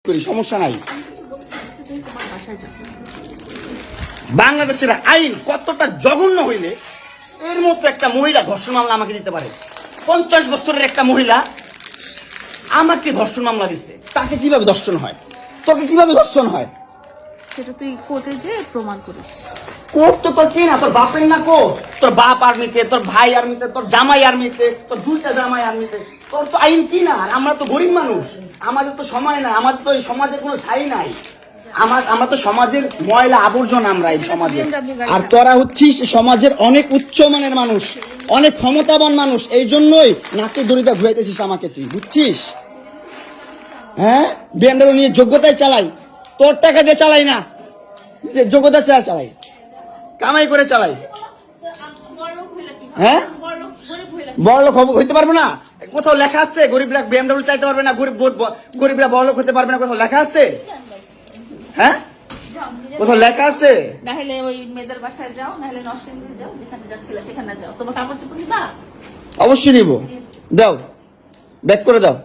করি, সমস্যা নাই। বাংলাদেশের আইন কতটা জঘন্য হইলে এর মতো একটা মহিলা ধর্ষণ মামলা আমাকে দিতে পারে? 50 বছরের একটা মহিলা আমাকে ধর্ষণ মামলা দিচ্ছে। তাকে কিভাবে ধর্ষণ হয়? তোকে কিভাবে ধর্ষণ হয় সেটা তুই কোর্টে যে প্রমাণ করিস। কোর্ট তো তোর কে না, তোর বাপের না কোর্ট? তোর বাপ আর্মিতে, তোর ভাই আর্মিতে, তোর জামাই আর্মিতে, তোর দুইটা জামাই আর্মিতে। তোর তো আইন কি না? আর আমরা তো গরিব মানুষ, আমাদের তো সময় নাই, আমাদের তো এই সমাজে কোনো ছাই নাই। আমরা তো সমাজের ময়লা আবর্জনা, আমরা এই সমাজে। আর তোরা হচ্ছিস সমাজের অনেক উচ্চ মানের মানুষ, অনেক ক্ষমতাবান মানুষ, এই জন্যই নাকে দড়িটা ঘুরাইতেছিস আমাকে, তুই বুঝছিস? হ্যাঁ, বিএমডব্লিউ নিয়ে যোগ্যতায় চালাই, তোর টাকা দিয়ে চালাই না, যে যোগ্যতা চালাই, কামাই করে চালাই। হ্যাঁ, বড়লোক হইতে পারবো না? কোথাও লেখা আছে গরিবরা বিএমডব্লিউ চাইতে পারবে না, গরিবরা বড়লোক হতে পারবে না? কোথাও লেখা আছে? হ্যাঁ, কোথাও লেখা আছে? না হলে ওই মেয়েদের বাসায় যাও, না হলে নরসিংদীতে যাও, যেখানে যাচ্ছিলে সেখানে যাও। তোমার কাপড় চোপড় নিবা? অবশ্যই নিব। দাও, ব্যাক করে দাও।